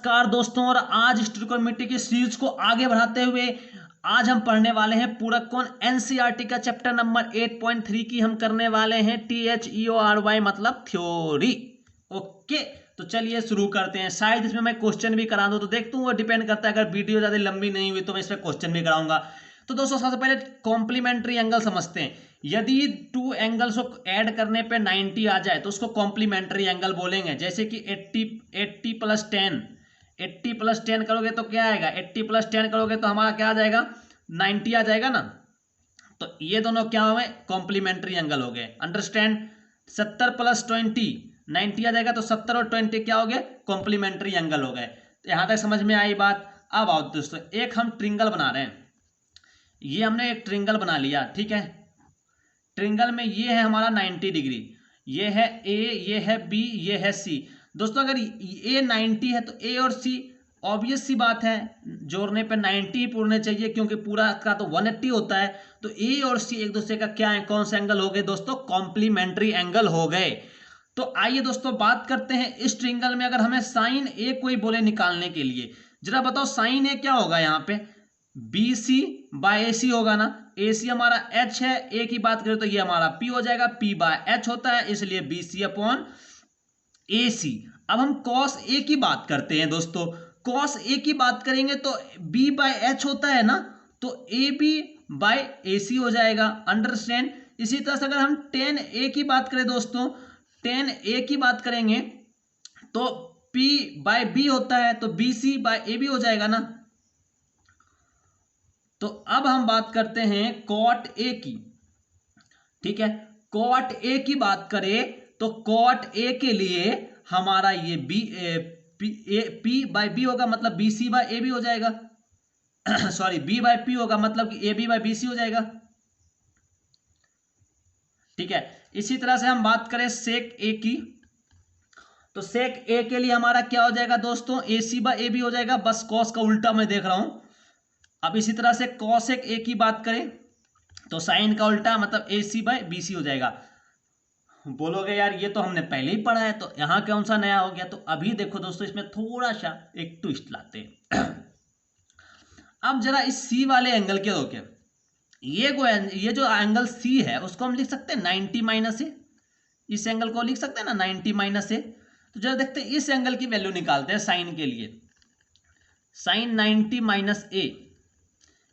नमस्कार दोस्तों। और आज इस ट्रिकोनोमेट्री की सीरीज को आगे बढ़ाते हुए आज हम पढ़ने वाले हैं पूरक कोण एनसीईआरटी का चैप्टर नंबर 8.3 की हम करने वाले हैं THEORY मतलब थ्योरी। ओके, तो चलिए शुरू करते हैं। शायद इसमें मैं क्वेश्चन भी करा दूं, तो देखता हूँ, वो डिपेंड करता है। अगर वीडियो ज़्यादा लंबी नहीं हुई तो मैं इसमें क्वेश्चन भी कराऊंगा। तो दोस्तों सबसे पहले कॉम्प्लीमेंट्री एंगल समझते हैं। यदि टू एंगल्स को ऐड करने पे 90 आ जाए तो उसको कॉम्प्लीमेंट्री एंगल बोलेंगे। जैसे कि 80 प्लस 10, 80 प्लस 10 करोगे तो क्या आएगा, 80 प्लस 10 करोगे तो हमारा क्या आ जाएगा, 90 आ जाएगा ना। तो ये दोनों क्या हो गए, कॉम्प्लीमेंट्री एंगल हो गए। अंडरस्टैंड। 70 प्लस 20 90 आ जाएगा, तो 70 और 20 क्या हो गए, कॉम्प्लीमेंट्री एंगल हो गए। तो यहां तक समझ में आई बात। अब आओ दोस्तों, एक हम ट्रिंगल बना रहे हैं। ये हमने एक ट्रिंगल बना लिया, ठीक है। ट्रिंगल में ये है हमारा 90 डिग्री, ये है ए, ये है बी, ये है सी। दोस्तों अगर ए 90 है तो ए और सी ऑब्वियस सी बात है, जोड़ने पे 90 ही पूरने चाहिए, क्योंकि पूरा का तो 180 होता है। तो ए और सी एक दूसरे का क्या है, कौन सा एंगल हो गए दोस्तों, कॉम्प्लीमेंट्री एंगल हो गए। तो आइए दोस्तों बात करते हैं इस ट्रिंगल में। अगर हमें साइन ए कोई बोले निकालने के लिए, जरा बताओ साइन ए क्या होगा, यहाँ पे बी सी बाय ए सी होगा ना। ए सी हमारा एच है, ए की बात करें तो ये हमारा पी हो जाएगा, पी बाय एच होता है, इसलिए बी सी अपॉन ए सी। अब हम कॉस ए की बात करते हैं दोस्तों। कॉस ए की बात करेंगे तो बी बाय एच होता है ना, तो ए बी बाय ए सी हो जाएगा। अंडरस्टैंड। इसी तरह से अगर हम टेन ए की बात करें दोस्तों, टेन ए की बात करेंगे तो पी बाय बी होता है, तो B C by A B हो जाएगा ना। तो अब हम बात करते हैं कॉट ए की, ठीक है। कॉट ए की बात करें तो कॉट ए के लिए हमारा ये पी बाय बी होगा, मतलब B C by A B हो जाएगा। सॉरी, बी बाय पी होगा, मतलब कि A B by B C हो जाएगा, ठीक है। इसी तरह से हम बात करें सेक ए की, तो सेक ए के लिए हमारा क्या हो जाएगा दोस्तों, ए सी बाय ए बी हो जाएगा। बस कॉस का उल्टा मैं देख रहा हूं। अब इसी तरह से कॉसेक ए की बात करें तो साइन का उल्टा, मतलब ए सी बाय बी सी हो जाएगा। बोलोगे यार ये तो हमने पहले ही पढ़ा है, तो यहां कौन सा नया हो गया। तो अभी देखो दोस्तों, इसमें थोड़ा सा एक ट्विस्ट लाते हैं। अब जरा इस सी वाले एंगल के रोके, ये जो एंगल सी है उसको हम लिख सकते हैं 90 माइनस ए। इस एंगल को लिख सकते हैं ना 90 माइनस ए। तो जरा देखते हैं इस एंगल की वैल्यू निकालते हैं साइन के लिए। साइन 90 माइनस ए,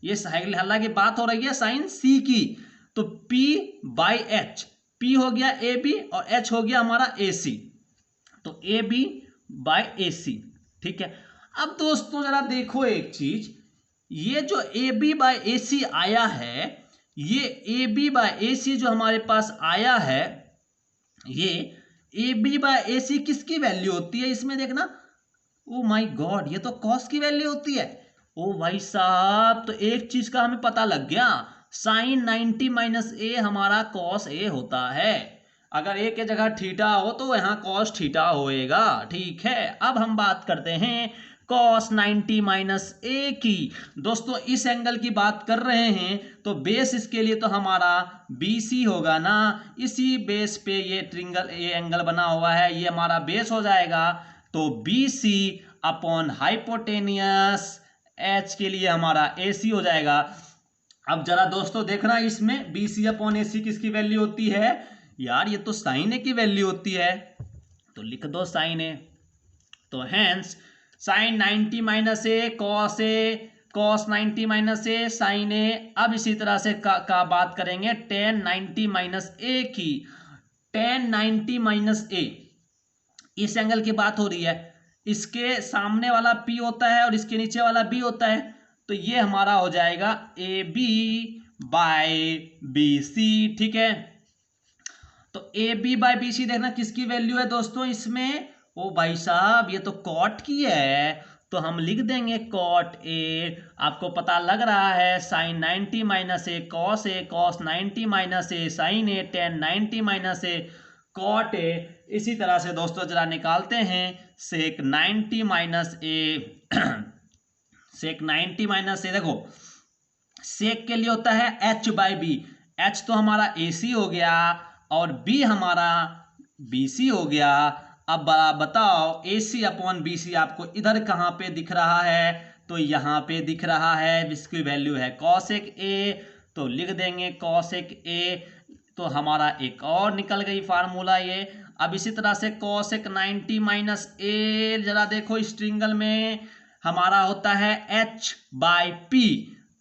ये हालांकि बात हो रही है साइन सी की, तो P बाई एच, P हो गया ए बी और H हो गया हमारा ए सी, तो ए बी बाई ए सी, ठीक है। अब दोस्तों जरा देखो एक चीज, ये जो ए बी बाई ए सी आया है, ये ए बी बाई ए सी जो हमारे पास आया है, ये ए बी बाई ए सी किसकी वैल्यू होती है इसमें देखना। ओ माय गॉड, ये तो कॉस की वैल्यू होती है। ओ भाई साहब, तो एक चीज का हमें पता लग गया, साइन 90 माइनस ए हमारा कॉस ए होता है। अगर ए के जगह थीटा हो तो यहाँ कॉस थीटा होएगा, ठीक है। अब हम बात करते हैं कॉस 90 माइनस ए की। दोस्तों इस एंगल की बात कर रहे हैं तो बेस इसके लिए तो हमारा बी सी होगा ना। इसी बेस पे ये ट्रिंगल, ये एंगल बना हुआ है, ये हमारा बेस हो जाएगा। तो B C upon hypotenuse H के लिए हमारा ए सी हो जाएगा। अब जरा दोस्तों देखना, इसमें बी सी अपॉन ए सी किसकी वैल्यू होती है यार, ये तो साइन ए की वैल्यू होती है, तो लिख दो साइन ए। तो hence sign 90 minus A cos 90 minus A sine ए। अब इसी तरह से का बात करेंगे टेन 90 माइनस ए की। टेन 90 माइनस ए, इस एंगल की बात हो रही है, इसके सामने वाला P होता है और इसके नीचे वाला B होता है, तो ये हमारा हो जाएगा A B by B C, ठीक है। तो A B by B C देखना किसकी वैल्यू है दोस्तों इसमें, ओ भाई साहब ये तो कॉट की है, तो हम लिख देंगे कॉट ए। आपको पता लग रहा है sine 90 minus A cos 90 minus A sine A, tan 90 minus A cot A. इसी तरह से दोस्तों जरा निकालते हैं सेक 90 माइनस ए। सेक 90 माइनस ए, देखो सेक के लिए होता है एच बाई बी, एच तो हमारा ए सी हो गया और बी हमारा बी सी हो गया। अब बताओ AC अपॉन BC आपको इधर कहाँ पे दिख रहा है, तो यहाँ पे दिख रहा है, जिसकी वैल्यू है cosec A, तो लिख देंगे cosec A, तो हमारा एक और निकल गई फार्मूला ये। अब इसी तरह से cosec 90 माइनस A, जरा देखो इस ट्रिंगल में हमारा होता है h/p,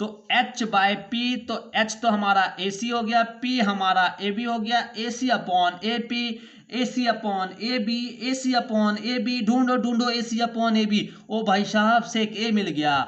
तो h/p, तो h तो हमारा AC हो गया, p हमारा AB हो गया, AC upon AP, AC upon AB, AC upon AB, ढूंढो ढूंढो AC अपॉन AB, ओ भाई साहब सेक A मिल गया।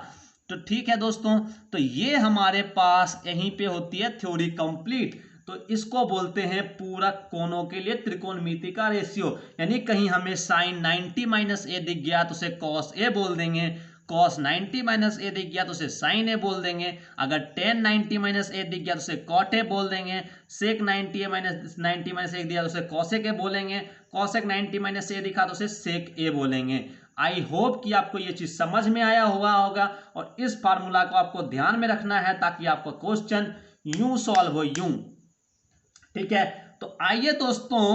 तो ठीक है दोस्तों, तो ये हमारे पास यहीं पे होती है थ्योरी कंप्लीट। तो इसको बोलते हैं पूरक कोणों के लिए त्रिकोणमिति का रेशियो, यानी कहीं हमें साइन 90 माइनस ए दिख गया तो उसे कॉस ए बोल देंगे, कॉस 90 माइनस ए दिख गया तो उसे साइन ए बोल देंगे, अगर टेन 90 माइनस ए दिख गया तो उसे कॉट ए बोल देंगे, सेक 90 माइनस ए दिया तो उसे कॉसेक ए बोलेंगे, कॉसेक 90 माइनस ए दिखा तो उसे सेक ए बोलेंगे। आई होप कि आपको ये चीज समझ में आया हुआ होगा, और इस फार्मूला को आपको ध्यान में रखना है ताकि आपका क्वेश्चन यूं सॉल्व हो, यूं। ठीक है, तो आइए दोस्तों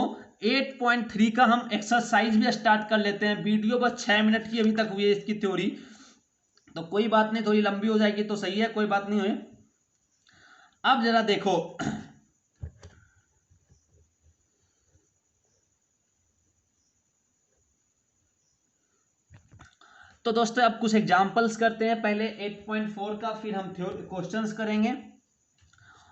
8.3 का हम एक्सरसाइज भी स्टार्ट कर लेते हैं। वीडियो बस 6 मिनट की अभी तक हुई है इसकी थ्योरी, तो कोई बात नहीं, थोड़ी लंबी हो जाएगी तो सही है, कोई बात नहीं हुई। अब जरा देखो तो दोस्तों अब कुछ एग्जांपल्स करते हैं, पहले 8.4 का, फिर हम क्वेश्चंस करेंगे।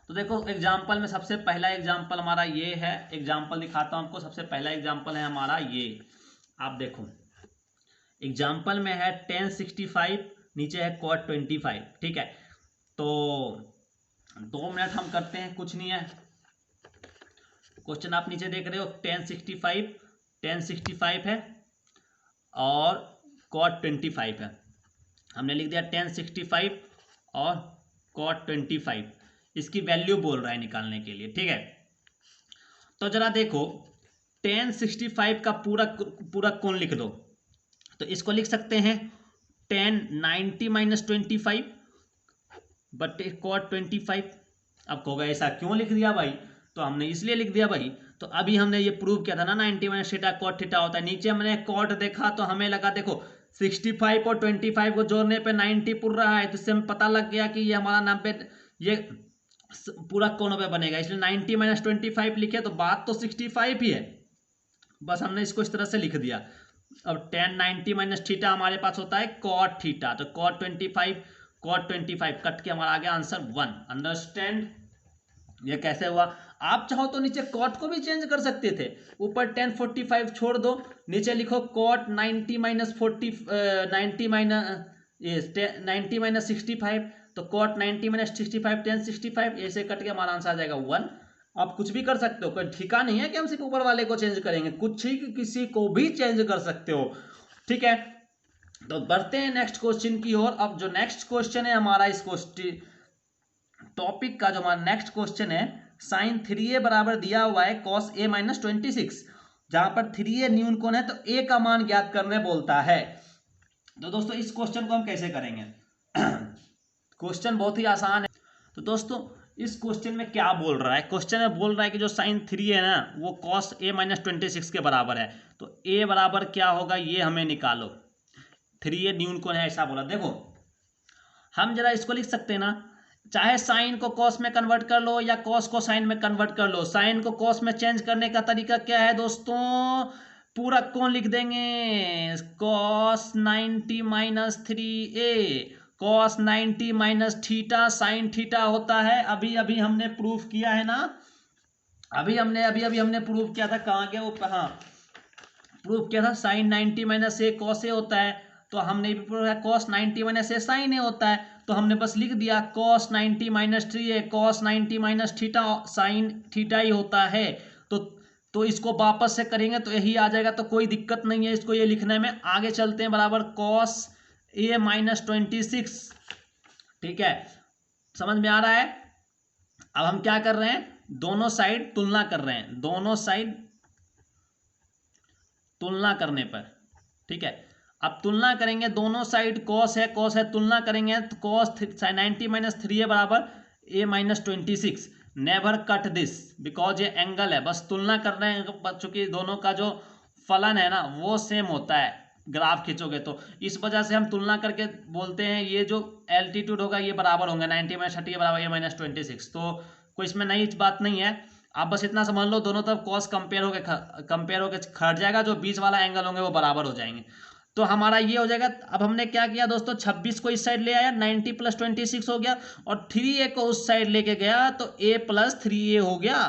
तो देखो एग्जाम्पल में सबसे पहला एग्जाम्पल हमारा ये है, एग्जाम्पल दिखाता हूं आपको। सबसे पहला एग्जाम्पल है हमारा ये, आप देखो एग्जाम्पल में है tan 65, नीचे है cot 25। ठीक है, तो 2 मिनट हम करते हैं, कुछ नहीं है। क्वेश्चन आप नीचे देख रहे हो, tan 65 है और cot 25 है। हमने लिख दिया tan 65 और cot 25, इसकी वैल्यू बोल रहा है निकालने के लिए। ठीक है, तो जरा देखो tan 65 का पूरक कोण लिख दो, तो इसको लिख सकते हैं tan 90 माइनस 25 बटे cot 25। अब कहोगे ऐसा क्यों लिख दिया भाई, तो हमने इसलिए लिख दिया भाई, तो अभी हमने ये प्रूव किया था ना 90 माइनस थीटा cot थीटा होता है। नीचे हमने cot देखा तो हमें लगा देखो 65 और 25 को जोड़ने पे 90 पुर रहा है, तो इससे हमें पता लग गया कि ये हमारा 90 ये पूरा कोणों पे बनेगा, इसलिए 90 माइनस 25 लिखे, तो बात तो 65 ही है, बस हमने इसको इस तरह से लिख दिया। अब tan 90 माइनस थीटा हमारे पास होता है cot थीटा, तो cot 25 कट के हमारा आ गया आंसर 1। अंडरस्टैंड ये कैसे हुआ। आप चाहो तो नीचे cot को भी चेंज कर सकते थे, ऊपर tan 45 छोड़ दो, नीचे लिखो cot 90 माइनस 90 माइनस 65, तो cot 90 माइनस 65 tan 65, ऐसे कट के हमारा आंसर आ जाएगा 1। आप कुछ भी कर सकते हो, कोई ठिका नहीं है कि हम सिर्फ ऊपर वाले को चेंज करेंगे, कुछ ही किसी को भी चेंज कर सकते हो। ठीक है, तो बढ़ते हैं नेक्स्ट क्वेश्चन की ओर। अब जो नेक्स्ट क्वेश्चन है हमारा इस टॉपिक का, जो हमारा नेक्स्ट क्वेश्चन है, साइन 3a बराबर दिया हुआ है cos a माइनस 26, जहां पर 3a न्यून कोण है तो a का मान ज्ञात करने बोलता है। तो दोस्तों इस क्वेश्चन को हम कैसे करेंगे क्वेश्चन बहुत ही आसान है। तो दोस्तों इस क्वेश्चन में क्या बोल रहा है, क्वेश्चन में बोल रहा है कि जो साइन 3 है ना वो cos a माइनस 26 के बराबर है, तो a बराबर क्या होगा ये हमें निकालो। 3a न्यून कोण है ऐसा बोला। देखो हम जरा इसको लिख सकते हैं ना, चाहे साइन को कॉस में कन्वर्ट कर लो या कॉस को साइन में कन्वर्ट कर लो। साइन को कॉस में चेंज करने का तरीका क्या है दोस्तों, पूरक कोण लिख देंगे, cos 90 minus 3a, cos 90 minus theta sine theta होता है। अभी अभी हमने प्रूफ किया है ना, अभी हमने प्रूफ किया था, कहाँ गया वो, हाँ प्रूफ किया था, sine 90 minus A cos A होता है, तो हमने भी प्रूफ है cos 90 minus A sine A होता है, तो हमने बस लिख दिया cos 90 minus 3a cos 90 minus theta sine theta ही होता है। तो इसको वापस से करेंगे तो यही आ जाएगा, तो कोई दिक्कत नहीं है इसको ये लिखने में। आगे चलते हैं, बराबर cos a माइनस 26। ठीक है, समझ में आ रहा है। अब हम क्या कर रहे हैं, दोनों साइड तुलना कर रहे हैं, दोनों साइड तुलना करने पर। ठीक है, अब तुलना करेंगे, दोनों साइड cos है तुलना करेंगे तो cos 90 माइनस 3a बराबर a minus 26। Never cut this because ये एंगल है, बस तुलना कर रहे हैं, चूंकि दोनों का जो फलन है ना वो सेम होता है ग्राफ खींचोगे तो। इस वजह से हम तुलना करके बोलते हैं ये जो एल्टीट्यूड होगा ये बराबर होंगे 90 - 30 बराबर a - 26। तो कोई इसमें नई बात नहीं है, आप बस इतना समझ लो दोनों तरफ कॉस कंपेयर होके खट जाएगा, जो बीच वाला एंगल होंगे वो बराबर हो जाएंगे। तो हमारा ये हो जाएगा। अब हमने क्या किया दोस्तों, 26 को इस साइड ले आया, 90 + 26 हो गया, और 3a को उस साइड लेके गया तो a + 3a हो गया।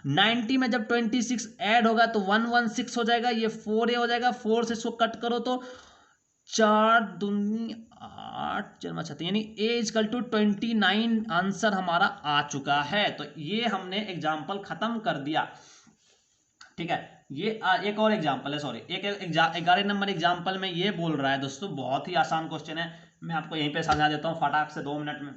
90 में जब 26 ऐड होगा तो 116 हो जाएगा, ये 4a हो जाएगा। 4 से इसको कट करो तो 4 दूनी 8 4 36, यानी a = 29 आंसर हमारा आ चुका है। तो ये हमने एग्जाम्पल खत्म कर दिया। ठीक है, ये एक और एग्जाम्पल है, सॉरी, एक 11 नंबर एग्जाम्पल में ये बोल रहा है दोस्तों, बहुत ही आसान क्वेश्चन है, मैं आपको यहीं पे समझा देता हूँ फटाक से 2 मिनट में।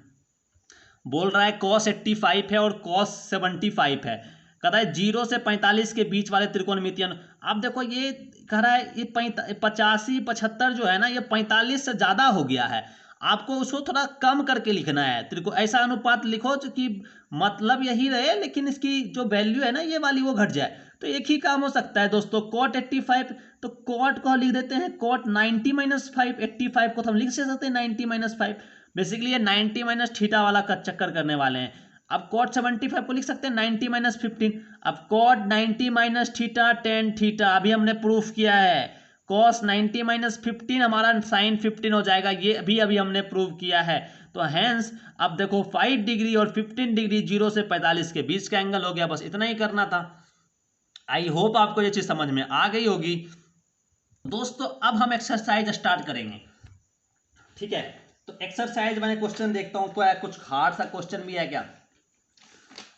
बोल रहा है cos 85 है और cos 75 है, कहता है 0 से 45 के बीच वाले त्रिकोणमितीय। अब देखो ये कह रहा है ये 85 75 जो है ना, ये 45 से ज़्यादा हो गया है, आपको उसको थोड़ा कम करके लिखना है। ऐसा अनुपात लिखो जो कि मतलब यही रहे लेकिन इसकी जो वैल्यू है ना ये वाली वो घट जाए। तो एक ही काम हो सकता है दोस्तों, cot 85, तो cot को लिख देते हैं cot 90 - 5, 85 को तो हम लिख सकते हैं 90 - 5। बेसिकली ये 90 - थीटा वाला का चक्कर करने वाले हैं। अब cot 75 को लिख सकते हैं 90 - 15। अब cot 90 - थीटा tan थीटा, अभी हमने प्रूफ किया है। cos 90 - 15 हमारा sin 15 हो जाएगा, ये अभी हमने प्रूव किया है। तो हैंस अब देखो 5 डिग्री और 15 डिग्री 0 से 45 के बीच का एंगल हो गया, बस इतना ही करना था। आई होप आपको ये चीज समझ में आ गई होगी दोस्तों। अब हम एक्सरसाइज स्टार्ट करेंगे। ठीक है, तो एक्सरसाइज मैंने क्वेश्चन देखता हूं तो कुछ हार्ड सा क्वेश्चन भी है क्या।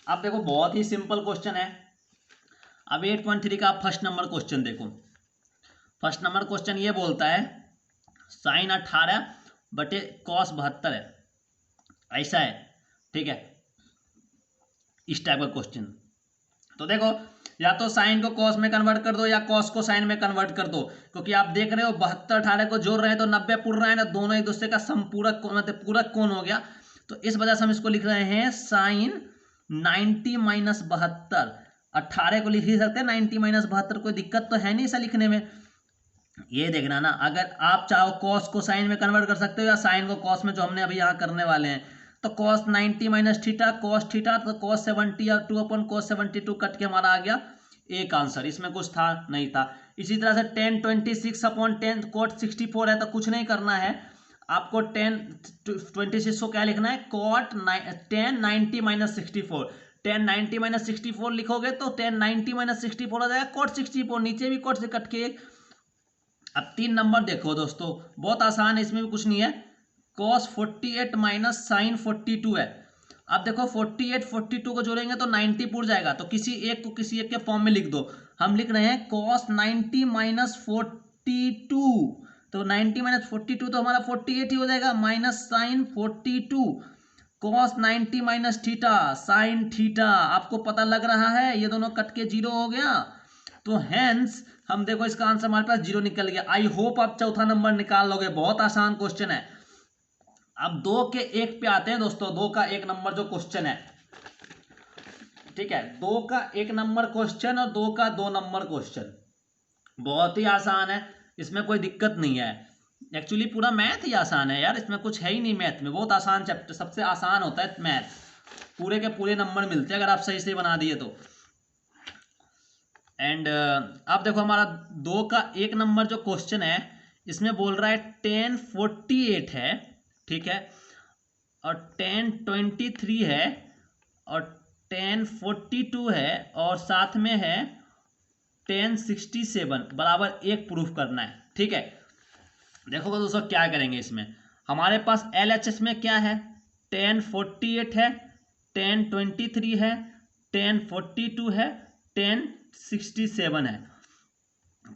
अब देखो बहुत ही सिंपल क्वेश्चन है। अब 8.3 का फर्स्ट नंबर क्वेश्चन देखो। फर्स्ट नंबर क्वेश्चन ये बोलता है sin 18 बटे cos 72 है, ऐसा है। ठीक है, इस टाइप का क्वेश्चन। तो देखो या तो साइन को कॉस में कन्वर्ट कर दो या कॉस को साइन में कन्वर्ट कर दो, क्योंकि आप देख रहे हो 72 18 को जोड़ रहे हैं तो 90 पुर रहे हैं ना, दोनों एक दूसरे का संपूरक मतलब पूरक कोण हो गया। तो इस वजह से हम इसको लिख रहे हैं साइन 90 - 72। 18 को लिख ही सकते हैं 90 - 72, कोई दिक्कत तो है नहीं ऐसा लिखने में। ये देखना ना, अगर आप चाहो कॉस को साइन में कन्वर्ट कर सकते हो या साइन को कॉस में, जो हमने अभी यहाँ करने वाले हैं। तो cos 90 - थीटा cos थीटा, तो cos 70 या 2/cos 72 कट के हमारा आ गया एक आंसर, इसमें कुछ था नहीं था। इसी तरह से tan 26/10 cot 64 है, तो कुछ नहीं करना है आपको। tan 26 को क्या लिखना है, cot tan 90 - 64। tan 90 - 64 लिखोगे तो tan 90 - 64 हो जाएगा cot 64, नीचे भी cot से कट के। अब 3 नंबर देखो दोस्तों, बहुत आसान है, इसमें भी कुछ नहीं है। cos 48 - sin 42 है। अब देखो 48 42 को जोड़ेंगे तो 90 पुर जाएगा, तो किसी एक को किसी एक के फॉर्म में लिख दो। हम लिख रहे हैं cos 90 - 42, तो 90 - 42 तो हमारा 48 ही हो जाएगा, minus sin 42 cos 90 - theta sin theta. आपको पता लग रहा है ये दोनों कट के 0 हो गया। तो हेंस हम देखो इसका आंसर हमारे पास 0 निकल गया। आई होप आप चौथा नंबर निकाल लोगे, बहुत आसान क्वेश्चन है। अब 2 के 1 पे आते हैं दोस्तों, 2 का 1 नंबर जो क्वेश्चन है। ठीक है, 2 का 1 नंबर क्वेश्चन और 2 का 2 नंबर क्वेश्चन बहुत ही आसान है, इसमें कोई दिक्कत नहीं है। एक्चुअली पूरा मैथ ही आसान है यार, इसमें कुछ है ही नहीं। मैथ में बहुत आसान चैप्टर, सबसे आसान होता है मैथ, पूरे के पूरे नंबर मिलते हैं अगर आप सही से बना दिए तो। एंड अब देखो हमारा 2 का 1 नंबर जो क्वेश्चन है, इसमें बोल रहा है tan 48 है, ठीक है, और tan 23 है, और tan 42 है, और साथ में है tan 67 बराबर 1 प्रूफ करना है। ठीक है, देखो दोस्तों क्या करेंगे इसमें। हमारे पास LHS में क्या है, tan 48 है, tan 23 है, tan 42 है, tan 67 है।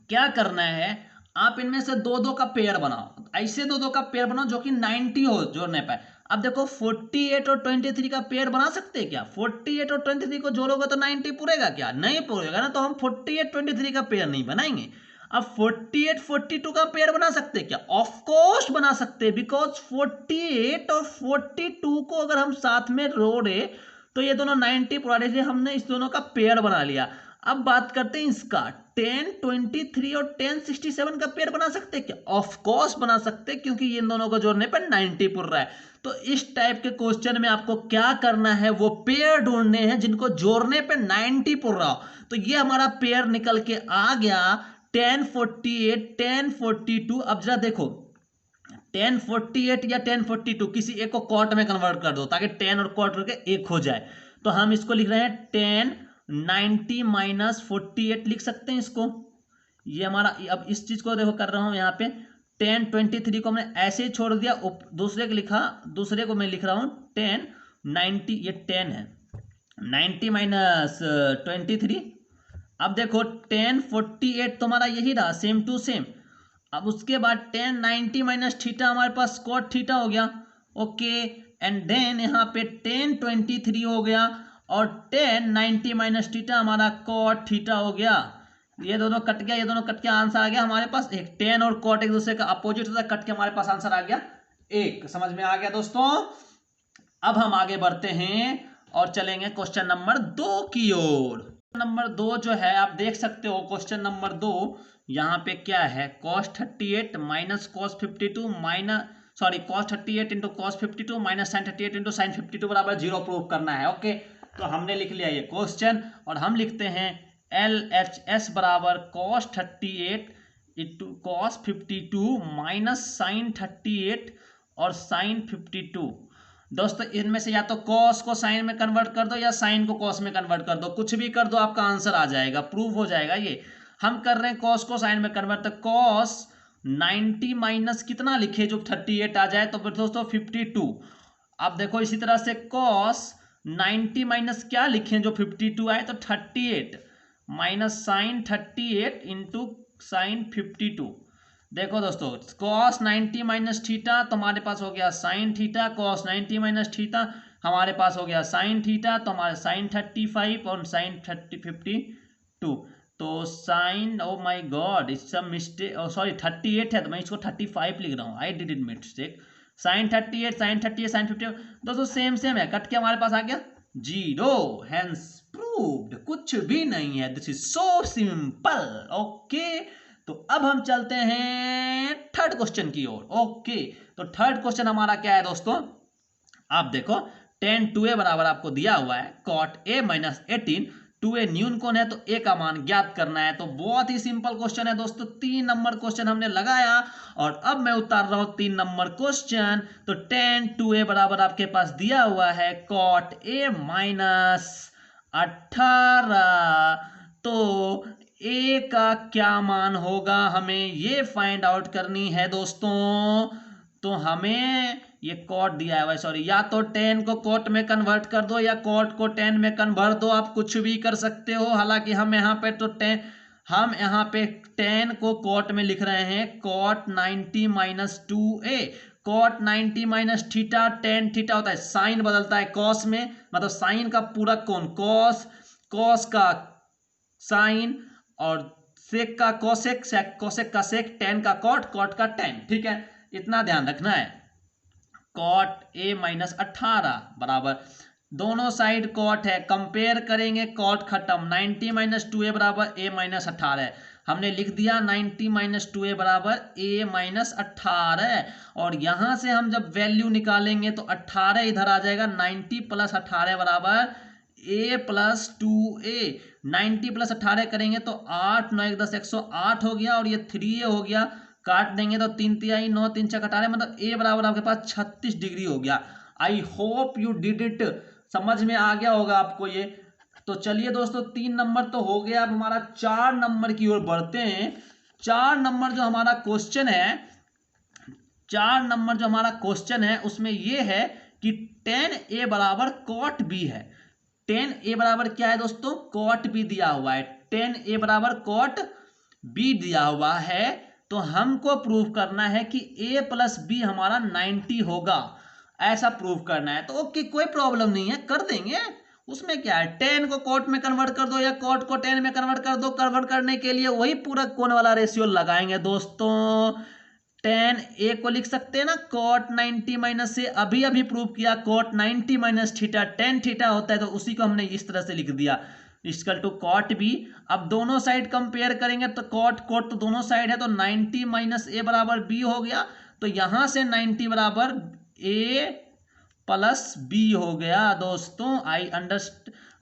क्या करना है, आप इनमें से 2-2 का पेयर बनाओ, ऐसे 2-2 का पेयर बनाओ जो कि 90 हो जोड़ने पर। अब देखो 48 और 23 का पेयर बना सकते हैं क्या, 48 और 23 को जोड़ोगे तो 90 पूरेगा क्या, नहीं पूरेगा ना, तो हम 48 23 का पेयर नहीं बनाएंगे। अब 48 42 का पेयर बना सकते हैं क्या, ऑफ कोर्स बना सकते हैं, बिकॉज 48 और 42 को अगर हम साथ में जोड़े तो ये दोनों 90 पूरा, हमने इस दोनों का पेयर बना लिया। अब बात करते हैं इसका 1023 और 1067 का पेयर बना सकते हैं क्या? ऑफ कोर्स बना सकते हैं, क्योंकि ये इन दोनों को जोड़ने पर 90 पुर रहा है। तो इस टाइप के क्वेश्चन में आपको क्या करना है, वो पेयर ढूंढने हैं जिनको जोड़ने पे 90 पुर रहा हो। तो ये हमारा पेयर निकल के आ गया 1048 1042। अब जरा देखो 1048 या 1042 किसी एक को क्वार्ट में कन्वर्ट कर दो ताकि 10 और क्वार्टर के एक हो जाए। तो हम इसको लिख रहे हैं 1090 माइनस 48 लिख सकते हैं इसको। ये हमारा, अब इस चीज को देखो कर रहा हूं यहाँ पे 1023 को मैंने ऐसे ही छोड़ दिया, दूसरे को लिखा, दूसरे को मैं लिख रहा हूं 1090, ये 10 है, 90 माइनस 23। अब देखो 1048 तुम्हारा यही रहा, सेम टू सेम। अब उसके बाद 1090 माइनस थीटा हमारे पास कॉट थीटा हो गया, ओके। एंड देन यहाँ पे 1023 हो गया और 1090 माइनस थीटा हमारा कॉट थीटा हो गया। ये दोनों कट गया, ये दोनों कट के आंसर आ गया हमारे पास एक। 10 और कॉट एक दूसरे का अपोजिट होता है, कट के हमारे पास आंसर आ गया एक। समझ में आ गया दोस्तों? अब हम आगे बढ़ते हैं और चलेंगे क्वेश्चन नंबर 2 की ओर। नंबर 2 जो है आप देख सकते हो, क्वेश्चन नंबर 2 यहाँ पे क्या है, cos 38 minus cos 52 minus cos 38 into cos 52 minus sin 38 into sin 52 बराबर 0 प्रूव करना है, ओके। तो हमने लिख लिया ये क्वेश्चन और हम लिखते हैं LHS बराबर cos 38 into cos 52 minus sin 38 और sin 52। दोस्तों इनमें से या तो cos को sin में कन्वर्ट कर दो या sin को cos में कन्वर्ट कर दो, कुछ भी कर दो आपका आंसर आ जाएगा, प्रूव हो जाएगा। ये हम कर रहे हैं cos को sin में कन्वर्ट, तो cos 90 माइनस कितना लिखे जो 38 आ जाए, तो फिर दोस्तों 52। अब देखो इसी तरह से cos 90 माइनस क्या लिखें जो 52 आए, तो 38 माइनस sin 38 इंटू sin 52। देखो दोस्तों cos 90 माइनस थीटा तो हमारे पास हो गया sin theta, cos 90 minus theta हमारे पास हो गया sin थीटा, तो हमारे sin 35 और sin 52। तो sin, oh my God it's a mistake, sorry 38 है तो मैं इसको 35 लिख रहा हूँ, I did it mistake. sin 38 sin 52 दोस्तों सेम सेम है, कट के हमारे पास आ गया 0, हेंस प्रूव्ड, कुछ भी नहीं है, this is so simple, okay. तो अब हम चलते हैं थर्ड क्वेश्चन की ओर, ओके। तो थर्ड क्वेश्चन हमारा क्या है दोस्तों, आप देखो tan 2a बराबर आपको दिया हुआ है cot a माइनस 18, 2a न्यून कौन है तो a का मान ज्ञात करना है। तो बहुत ही सिंपल क्वेश्चन है दोस्तों, 3 नंबर क्वेश्चन हमने लगाया और अब मैं उतार रहा हूं 3 नंबर क्वेश्चन। तो tan 2a बराबर आपके पास दिया हुआ है cot a माइनस 18, तो a का क्या मान होगा हमें ये फाइंड आउट करनी है दोस्तों। तो हमें ये कॉट दिया है, सॉरी, या तो 10 को कॉट में कन्वर्ट कर दो या कॉट को 10 में कन्वर्ट दो, आप कुछ भी कर सकते हो। हालांकि हम यहाँ पे तो 10 को कॉट में लिख रहे हैं cot 90 minus 2a, cot 90 minus theta, tan theta होता है, साइन बदलता है cos में, मतलब साइन का पूरा कौन cos का साइन और सेक का कोसेक, कोसेक का सेक, tan का cot, cot का tan, ठीक है, इतना ध्यान रखना है। cot a माइनस 18 बराबर दोनों साइड cot है, कंपेयर करेंगे cot खत्म, 90 माइनस 2a बराबर a माइनस 18 है, हमने लिख दिया 90 माइनस 2a बराबर a माइनस 18। और यहां से हम जब वैल्यू निकालेंगे तो 18 इधर आ जाएगा, 90 प्लस 18 बराबर a प्लस 2a, 90 प्लस 18 करेंगे तो 8 9 1 10 108 हो गया और ये 3a हो गया, काट देंगे तो 3 तिहाई 9 3 6 18, मतलब a बराबर आपके पास 36 डिग्री हो गया। I hope you did it, समझ में आ गया होगा आपको ये। तो चलिए दोस्तों 3 नंबर तो हो गया, अब हमारा 4 नंबर की ओर बढ़ते हैं। 4 नंबर जो हमारा क्वेश्चन है, 4 नंबर जो हमारा क्वेश्चन है उसमें ये है कि tan a बराबर cot b है। tan a बराबर क्या है दोस्तों, cot b दिया हुआ है, tan a बराबर cot b दिया हुआ है। तो हमको प्रूव करना है कि a प्लस बी हमारा 90 होगा, ऐसा प्रूव करना है। तो ओके कोई प्रॉब्लम नहीं है, कर देंगे, उसमें क्या है, tan को cot में कन्वर्ट कर दो या cot को tan में कन्वर्ट कर दो। कन्वर्ट करने के लिए वही पूरा कोण वाला रेशियो लगाएंगे दोस्तों। tan a को लिख सकते हैं ना cot 90 माइनस से, अभी अभी प्रूव किया cot 90 minus theta tan theta होता है, तो उसी को हमने इस तरह से लिख दिया। Equal to cot B. अब दोनों साइड कंपेयर करेंगे तो कॉट कॉट तो दोनों साइड है, तो 90 माइनस ए बराबर बी हो गया। तो यहां से 90 बराबर ए प्लस बी हो गया दोस्तों।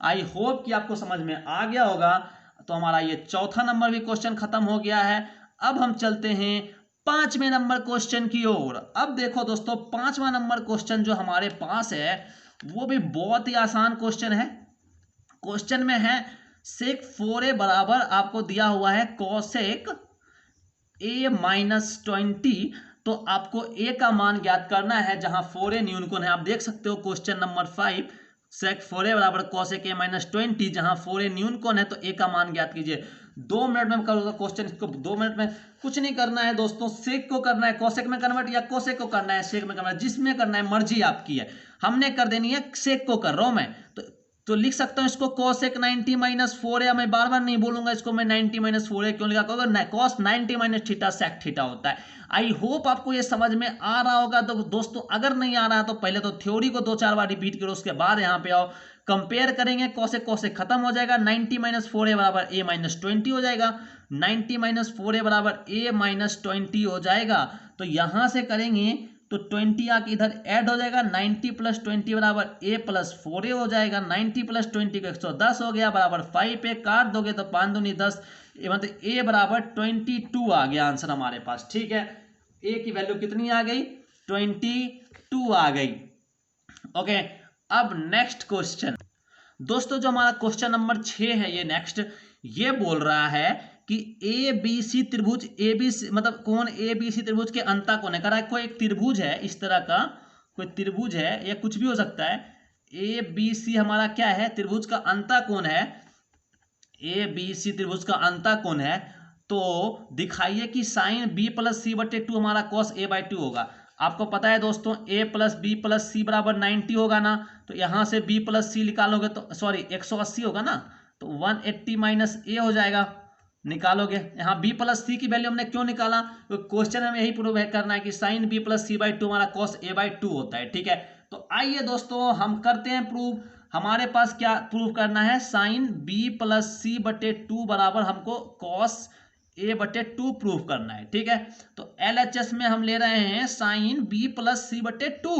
आई होप कि आपको समझ में आ गया होगा। तो हमारा ये चौथा नंबर भी क्वेश्चन खत्म हो गया है। अब हम चलते हैं 5वें नंबर क्वेश्चन की ओर। अब देखो दोस्तों, 5वां नंबर क्वेश्चन जो हमारे पास है वो भी बहुत ही आसान क्वेश्चन है। क्वेश्चन में है सेक 4a बराबर आपको दिया हुआ है कोसेक a माइनस 20। तो आपको a का मान ज्ञात करना है जहां 4a न्यूनकोण है। आप देख सकते हो क्वेश्चन नंबर 5, सेक 4a बराबर कोसेक a माइनस 20, जहां 4a न्यूनकोण है तो a का मान ज्ञात कीजिए। 2 मिनट में करूंगा क्वेश्चन, इसको 2 मिनट में कुछ नहीं करना है दोस्तों। सेक को करना है कोसेक में कन्वर्ट, या कोसेक को करना है सेक में कन्वर्ट, जिसमें करना है मर्जी आपकी है। हमने कर देनी है, सेक को कर रहा हूं मैं, तो लिख सकता हूं इसको कोसेक 90 माइनस 4a। मैं बार बार नहीं बोलूंगा इसको, मैं 90 माइनस 4a क्यों लिखा, क्योंकि cos 90 minus theta sec theta होता है। आई होप आपको ये समझ में आ रहा होगा। तो दोस्तों अगर नहीं आ रहा है तो पहले तो थ्योरी को 2-4 बार रिपीट करो, उसके बाद यहाँ पे आओ, कंपेयर करेंगे। कोसेक कोसेक खत्म हो जाएगा, 90 माइनस 4a बराबर a माइनस 20 हो जाएगा। 90 माइनस 4a बराबर a माइनस 20 हो जाएगा। तो यहां से करेंगे तो 20 आके इधर ऐड हो जाएगा। 90 प्लस 20 बराबर a प्लस 4a हो जाएगा। 90 प्लस 20 को 110 हो गया, बराबर 5 पे काट दोगे तो 5 दूनी 10, मतलब a बराबर 22 आ गया आंसर हमारे पास। ठीक है, a की वैल्यू कितनी आ गई, 22 आ गई। ओके, अब नेक्स्ट क्वेश्चन दोस्तों, जो हमारा क्वेश्चन नंबर 6 है, ये नेक्स्ट ये बोल रहा है कि ए बी सी त्रिभुज, ए बी सी मतलब कोण ए बी सी त्रिभुज के अंता कोण है। कह रहा है कोई एक त्रिभुज है, इस तरह का कोई त्रिभुज है, या कुछ भी हो सकता है। ए बी सी हमारा क्या है, त्रिभुज का अंता कोण है। ए बी सी त्रिभुज का अंता कोण है। तो दिखाइए कि साइन बी प्लस सी बटे 2 हमारा कॉस ए बाई 2 होगा। आपको पता है दोस्तों a प्लस बी प्लस सी बराबर 90 होगा ना, तो यहां से b प्लस सी निकालोगे तो सॉरी 180 होगा ना, तो 180 माइनस a हो जाएगा, निकालोगे। यहाँ b प्लस सी की वैल्यू हमने क्यों निकाला, तो क्वेश्चन में यही प्रूव करना है कि sine b plus C by 2 हमारा कॉस a बाई 2 होता है। ठीक है, तो आइए दोस्तों हम करते हैं प्रूव। हमारे पास क्या प्रूव करना है, साइन b प्लस सी बटे 2 बराबर हमको कॉस a बटे 2 प्रूव करना है। ठीक है, तो LHS में हम ले रहे हैं साइन b प्लस सी बटे 2।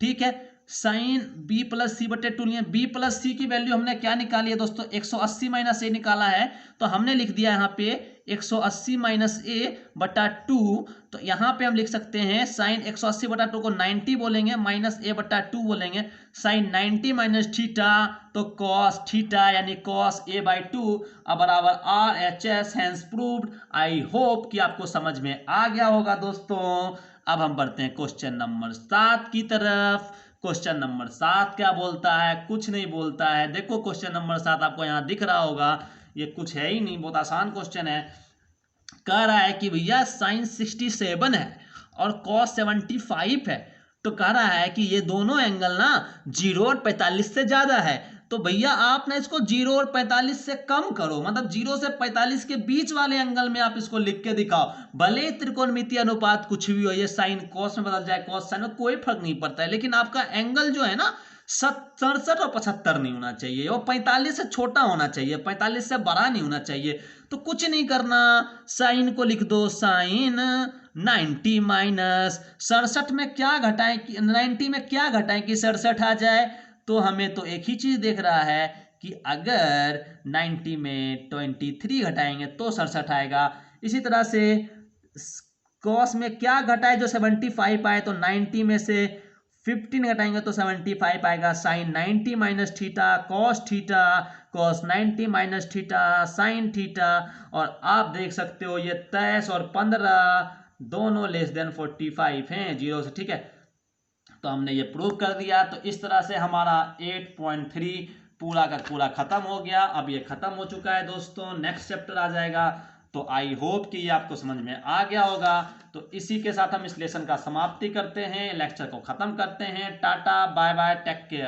ठीक है, साइन b प्लस सी बटे 2 लिए। b प्लस सी की वैल्यू हमने क्या निकाली है दोस्तों, 180 माइनस ए निकाला है। तो हमने लिख दिया यहाँ पे 180 माइनस ए बटा 2। तो यहाँ पे हम लिख सकते हैं साइन 180 बटा 2 को 90 बोलेंगे, माइनस ए बटा 2 बोलेंगे। साइन 90 माइनस थीटा तो कॉस थीटा, यानी कॉस ए बाई 2 बराबर RHS, hence proved. I hope कि आपको समझ में आ गया होगा दोस्तों। अब हम बढ़ते हैं क्वेश्चन नंबर 7 की तरफ। क्वेश्चन नंबर 7 क्या बोलता है, कुछ नहीं बोलता है। देखो क्वेश्चन नंबर 7 आपको यहाँ दिख रहा होगा, ये कुछ है ही नहीं, बहुत आसान क्वेश्चन है। कह रहा है कि भैया साइन 67 है और कॉस 75 है। तो कह रहा है कि ये दोनों एंगल ना 0 और 45 से ज्यादा है। तो भैया आप ना इसको 0 और 45 से कम करो, मतलब 0 से 45 के बीच वाले एंगल में आप इसको लिख के दिखाओ। भले त्रिकोणमितीय अनुपात कुछ भी हो, ये साइन कॉस में बदल जाए, कॉस साइन में, कोई फर्क नहीं पड़ता है। लेकिन आपका एंगल जो है ना 67 और 75 नहीं होना चाहिए, और 45 से छोटा होना चाहिए, 45 से बड़ा नहीं होना चाहिए। तो कुछ नहीं करना, साइन को लिख दो, साइन 90 माइनस 67 में क्या घटाएं, 90 में क्या घटाएं कि 67 आ जाए। तो हमें तो एक ही चीज देख रहा है कि अगर 90 में 23 घटाएंगे तो 67 आएगा। इसी तरह से कॉस में क्या घटाए जो 75 आए, तो 90 में से 15 घटाएंगे तो 75 आएगा। Sine 90 minus theta cos theta, cos 90 minus theta sine theta. और आप देख सकते हो ये 23 और 15 दोनों लेस देन 45 हैं 0 से। ठीक है, तो हमने ये प्रूव कर दिया। तो इस तरह से हमारा 8.3 पूरा का पूरा खत्म हो गया। अब ये खत्म हो चुका है दोस्तों, नेक्स्ट चैप्टर आ जाएगा। तो आई होप कि ये आपको समझ में आ गया होगा। तो इसी के साथ हम इस लेसन का समाप्ति करते हैं, लेक्चर को खत्म करते हैं। Tata bye bye, take care.